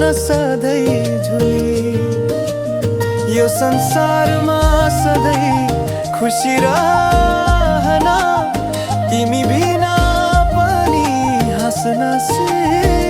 बस्न सधैँ झुली। यो संसारमा सधैँ खुसी रहन, तिमी बिना पनि हाँस्न सिक।